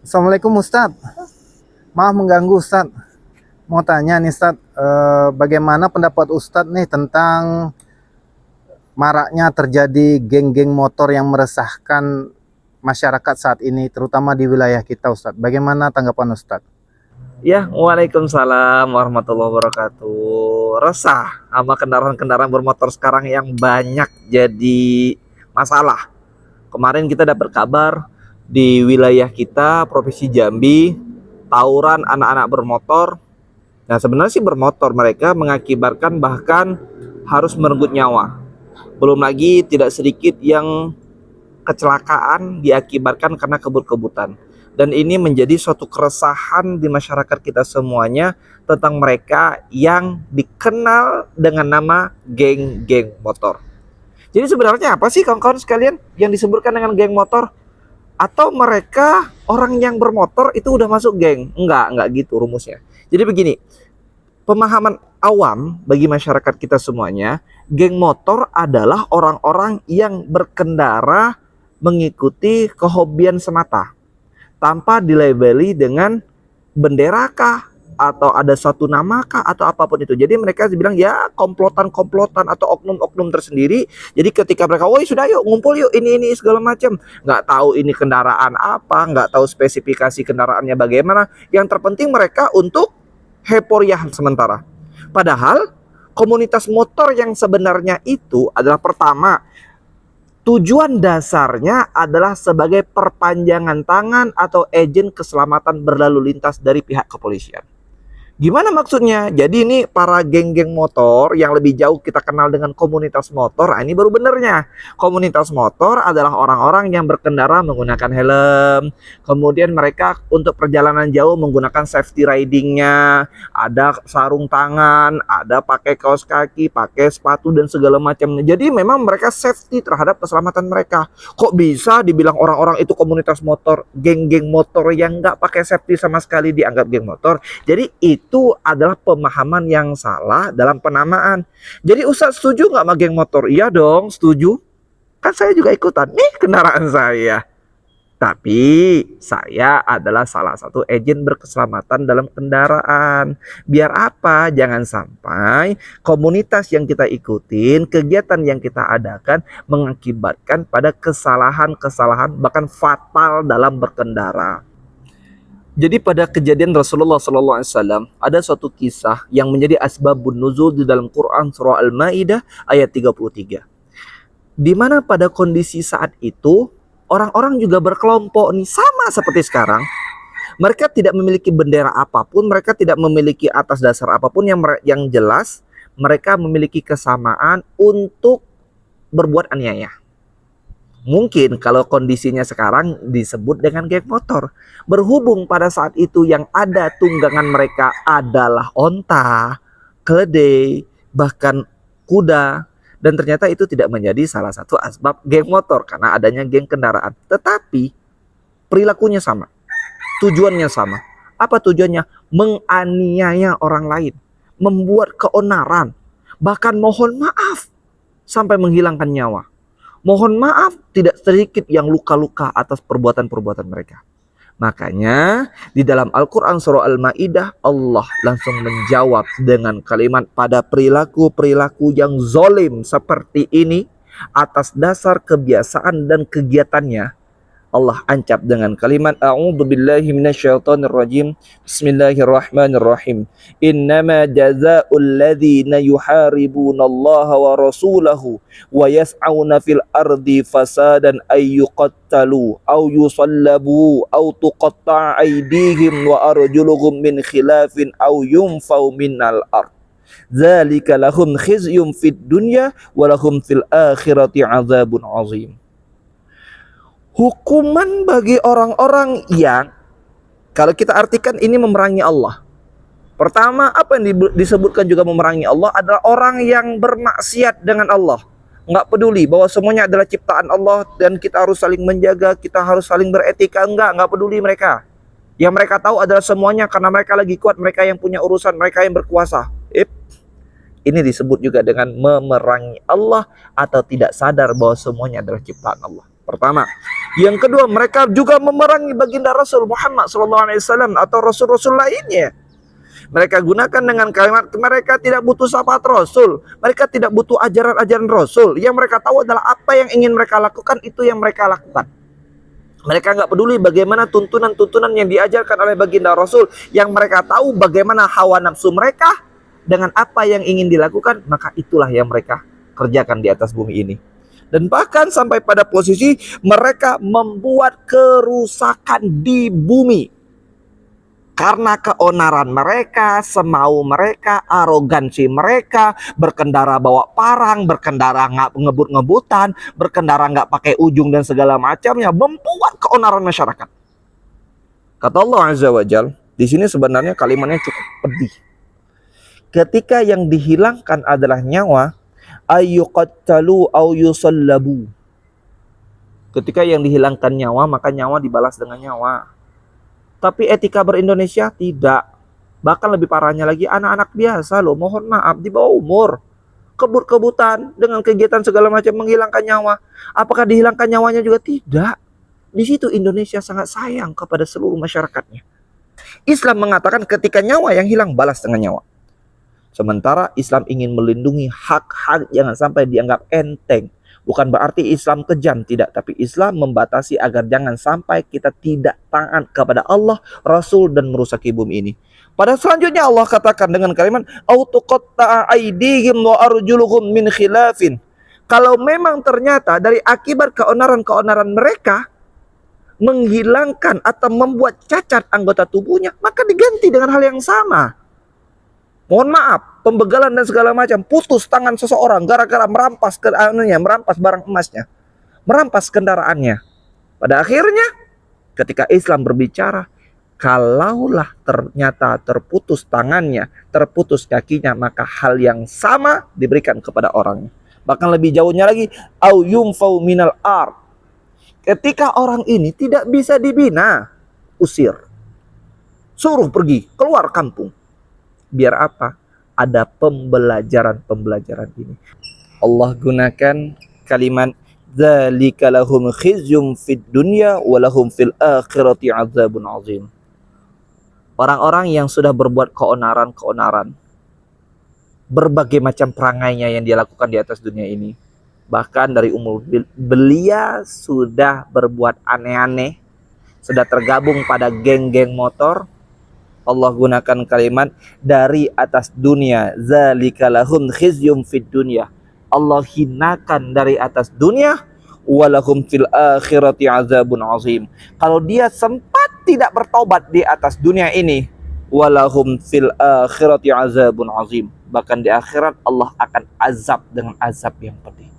Assalamualaikum Ustadz. Maaf mengganggu Ustadz. Mau tanya nih Ustadz, bagaimana pendapat Ustadz nih tentang maraknya terjadi geng-geng motor yang meresahkan masyarakat saat ini, terutama di wilayah kita Ustadz. Bagaimana tanggapan Ustadz? Ya, waalaikumsalam warahmatullahi wabarakatuh. Resah sama kendaraan-kendaraan bermotor sekarang yang banyak jadi masalah. Kemarin kita dapat kabar di wilayah kita, Provinsi Jambi, tawuran anak-anak bermotor. Nah, sebenarnya sih bermotor mereka mengakibatkan bahkan harus merenggut nyawa. Belum lagi tidak sedikit yang kecelakaan diakibatkan karena kebut-kebutan. Dan ini menjadi suatu keresahan di masyarakat kita semuanya tentang mereka yang dikenal dengan nama geng-geng motor. Jadi sebenarnya apa sih kawan-kawan sekalian yang disebutkan dengan geng motor? Atau mereka orang yang bermotor itu udah masuk geng? Enggak gitu rumusnya. Jadi begini, pemahaman awam bagi masyarakat kita semuanya, geng motor adalah orang-orang yang berkendara mengikuti kehobian semata tanpa dilabeli dengan bendera kah atau ada suatu nama kah atau apapun itu. Jadi mereka bilang ya komplotan-komplotan atau oknum-oknum tersendiri. Jadi ketika mereka, woi sudah yuk ngumpul yuk ini segala macam, nggak tahu ini kendaraan apa, nggak tahu spesifikasi kendaraannya bagaimana. Yang terpenting mereka untuk heporiah sementara. Padahal komunitas motor yang sebenarnya itu adalah pertama, tujuan dasarnya adalah sebagai perpanjangan tangan atau agen keselamatan berlalu lintas dari pihak kepolisian. Gimana maksudnya? Jadi ini para geng-geng motor yang lebih jauh kita kenal dengan komunitas motor. Ini baru benernya. Komunitas motor adalah orang-orang yang berkendara menggunakan helm. Kemudian mereka untuk perjalanan jauh menggunakan safety ridingnya. Ada sarung tangan, ada pakai kaos kaki, pakai sepatu dan segala macamnya. Jadi memang mereka safety terhadap keselamatan mereka. Kok bisa dibilang orang-orang itu komunitas motor, geng-geng motor yang nggak pakai safety sama sekali dianggap geng motor? Jadi itu adalah pemahaman yang salah dalam penamaan. Jadi Ustadz setuju nggak sama geng motor? Iya dong, setuju. Kan saya juga ikutan. Nih kendaraan saya. Tapi saya adalah salah satu agen berkeselamatan dalam kendaraan. Biar apa? Jangan sampai komunitas yang kita ikutin, kegiatan yang kita adakan mengakibatkan pada kesalahan-kesalahan bahkan fatal dalam berkendara. Jadi pada kejadian Rasulullah SAW ada suatu kisah yang menjadi asbabun nuzul di dalam Quran surah Al-Maidah ayat 33. Di mana pada kondisi saat itu orang-orang juga berkelompok nih sama seperti sekarang. Mereka tidak memiliki bendera apapun, mereka tidak memiliki atas dasar apapun yang jelas mereka memiliki kesamaan untuk berbuat aniaya. Mungkin kalau kondisinya sekarang disebut dengan geng motor. Berhubung pada saat itu yang ada tunggangan mereka adalah onta, keledai, bahkan kuda. Dan ternyata itu tidak menjadi salah satu asbab geng motor karena adanya geng kendaraan. Tetapi perilakunya sama, tujuannya sama. Apa tujuannya? Menganiaya orang lain, membuat keonaran, bahkan mohon maaf sampai menghilangkan nyawa. Mohon maaf tidak sedikit yang luka-luka atas perbuatan-perbuatan mereka. Makanya di dalam Al-Quran surah Al-Maidah Allah langsung menjawab dengan kalimat pada perilaku-perilaku yang zolim seperti ini atas dasar kebiasaan dan kegiatannya. Allah ancap dengan kalimat a'udzubillahi minasyaitonirrajim. Bismillahirrahmanirrahim. Innama jazaa'ul ladzina yuharibunallaha wa rasulahu wa yas'auna fil ardi fasadan ay yuqattalu aw yusallabu aw tuqatta'a aydihim wa arjuluhum min khilafin aw yunfau minal ard. Dzalika lahum khizyun fid dunya wa lahum fil akhirati 'adzabun 'adzim. Hukuman bagi orang-orang yang, kalau kita artikan ini memerangi Allah. Pertama, apa yang disebutkan juga memerangi Allah adalah orang yang bermaksiat dengan Allah. Nggak peduli bahwa semuanya adalah ciptaan Allah dan kita harus saling menjaga, kita harus saling beretika. Nggak peduli mereka. Yang mereka tahu adalah semuanya karena mereka lagi kuat, mereka yang punya urusan, mereka yang berkuasa. Ini disebut juga dengan memerangi Allah atau tidak sadar bahwa semuanya adalah ciptaan Allah. Pertama. Yang kedua, mereka juga memerangi baginda Rasul Muhammad SAW atau rasul-rasul lainnya. Mereka gunakan dengan kalimat mereka tidak butuh syafaat Rasul, mereka tidak butuh ajaran-ajaran Rasul. Yang mereka tahu adalah apa yang ingin mereka lakukan, itu yang mereka lakukan. Mereka nggak peduli bagaimana tuntunan-tuntunan yang diajarkan oleh baginda Rasul. Yang mereka tahu bagaimana hawa nafsu mereka dengan apa yang ingin dilakukan, maka itulah yang mereka kerjakan di atas bumi ini. Dan bahkan sampai pada posisi mereka membuat kerusakan di bumi. Karena keonaran mereka, semau mereka, arogansi mereka, berkendara bawa parang, berkendara ngebut-ngebutan, berkendara nggak pakai ujung dan segala macamnya, membuat keonaran masyarakat. Kata Allah Azza wa Jal, di sini sebenarnya kalimatnya cukup pedih. Ketika yang dihilangkan adalah nyawa, ayyuqattalu au yusallabu. Ketika yang dihilangkan nyawa, maka nyawa dibalas dengan nyawa. Tapi etika ber-Indonesia tidak. Bahkan lebih parahnya lagi, anak-anak biasa loh, mohon maaf, di bawah umur, kebut-kebutan dengan kegiatan segala macam menghilangkan nyawa. Apakah dihilangkan nyawanya juga? Tidak. Di situ Indonesia sangat sayang kepada seluruh masyarakatnya. Islam mengatakan ketika nyawa yang hilang, balas dengan nyawa. Sementara Islam ingin melindungi hak-hak, jangan sampai dianggap enteng. Bukan berarti Islam kejam, tidak. Tapi Islam membatasi agar jangan sampai kita tidak taat kepada Allah, Rasul, dan merusaki bumi ini. Pada selanjutnya Allah katakan dengan kalimat autuqatta'a aydihim wa arjuluhum min khilafin. Kalau memang ternyata dari akibat keonaran-keonaran mereka menghilangkan atau membuat cacat anggota tubuhnya, maka diganti dengan hal yang sama. Mohon maaf, pembegalan dan segala macam, putus tangan seseorang gara-gara merampas merampas barang emasnya, merampas kendaraannya. Pada akhirnya, ketika Islam berbicara, kalaulah ternyata terputus tangannya, terputus kakinya, maka hal yang sama diberikan kepada orangnya. Bahkan lebih jauhnya lagi, au yumfau minal ard. Ketika orang ini tidak bisa dibina, usir, suruh pergi, keluar kampung. Biar apa? Ada pembelajaran ini. Allah gunakan kalimat dzalika lahum khizyum fid dunya wa lahum fil akhirati adzabun azim. Orang-orang yang sudah berbuat keonaran, berbagai macam perangainya yang dia lakukan di atas dunia ini. Bahkan dari umur belia sudah berbuat aneh-aneh, sudah tergabung pada geng-geng motor. Allah gunakan kalimat dari atas dunia, zalika lahum khizyum fid dunya. Allah hinakan dari atas dunia, walahum fil akhirati azabun azim. Kalau dia sempat tidak bertobat di atas dunia ini, walahum fil akhirati azabun azim. Bahkan di akhirat Allah akan azab dengan azab yang pedih.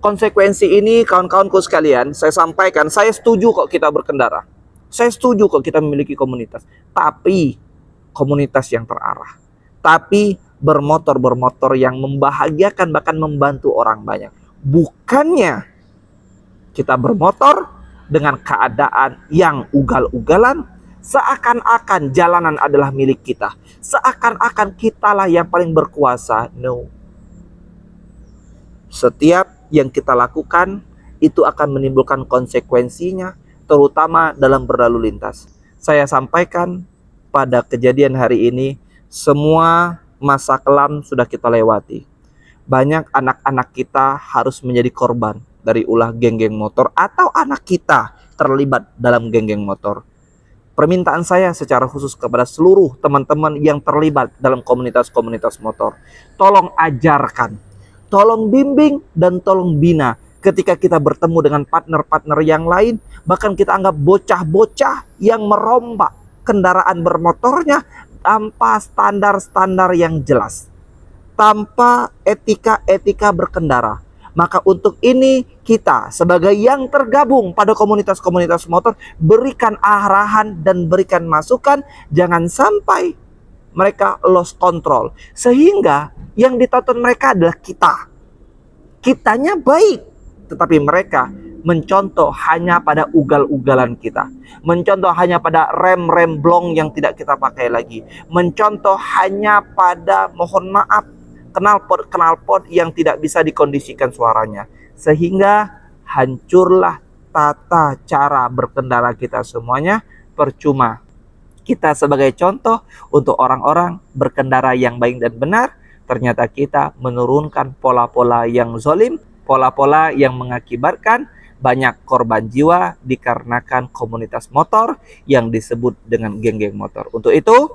Konsekuensi ini kawan-kawanku sekalian, saya sampaikan, saya setuju kok kita berkendara. Saya setuju kok kita memiliki komunitas, tapi komunitas yang terarah. Tapi bermotor yang membahagiakan, bahkan membantu orang banyak. Bukannya kita bermotor dengan keadaan yang ugal-ugalan, seakan-akan jalanan adalah milik kita. Seakan-akan kitalah yang paling berkuasa. No. Setiap yang kita lakukan itu akan menimbulkan konsekuensinya, terutama dalam berlalu lintas. Saya sampaikan pada kejadian hari ini, semua masa kelam sudah kita lewati. Banyak anak-anak kita harus menjadi korban dari ulah geng-geng motor, atau anak kita terlibat dalam geng-geng motor. Permintaan saya secara khusus kepada seluruh teman-teman yang terlibat dalam komunitas-komunitas motor, tolong ajarkan, tolong bimbing, dan tolong bina. Ketika kita bertemu dengan partner-partner yang lain, bahkan kita anggap bocah-bocah yang merombak kendaraan bermotornya tanpa standar-standar yang jelas, tanpa etika-etika berkendara. Maka untuk ini kita sebagai yang tergabung pada komunitas-komunitas motor, berikan arahan dan berikan masukan, jangan sampai mereka lost control, sehingga yang ditonton mereka adalah kitanya baik, tetapi mereka mencontoh hanya pada ugal-ugalan kita, mencontoh hanya pada rem-rem blong yang tidak kita pakai lagi, mencontoh hanya pada, mohon maaf, knalpot yang tidak bisa dikondisikan suaranya, sehingga hancurlah tata cara berkendara kita semuanya percuma. Kita sebagai contoh untuk orang-orang berkendara yang baik dan benar, ternyata kita menurunkan pola-pola yang zalim, pola-pola yang mengakibatkan banyak korban jiwa dikarenakan komunitas motor yang disebut dengan geng-geng motor. Untuk itu,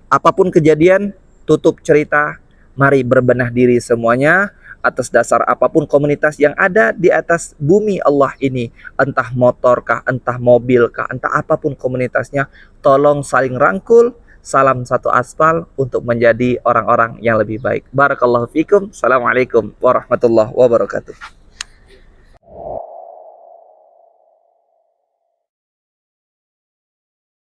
apapun kejadian, tutup cerita, mari berbenah diri semuanya atas dasar apapun komunitas yang ada di atas bumi Allah ini, entah motorkah, entah mobilkah, entah apapun komunitasnya, tolong saling rangkul, salam satu aspal untuk menjadi orang-orang yang lebih baik. Barakallahu fikum. Assalamualaikum warahmatullahi wabarakatuh.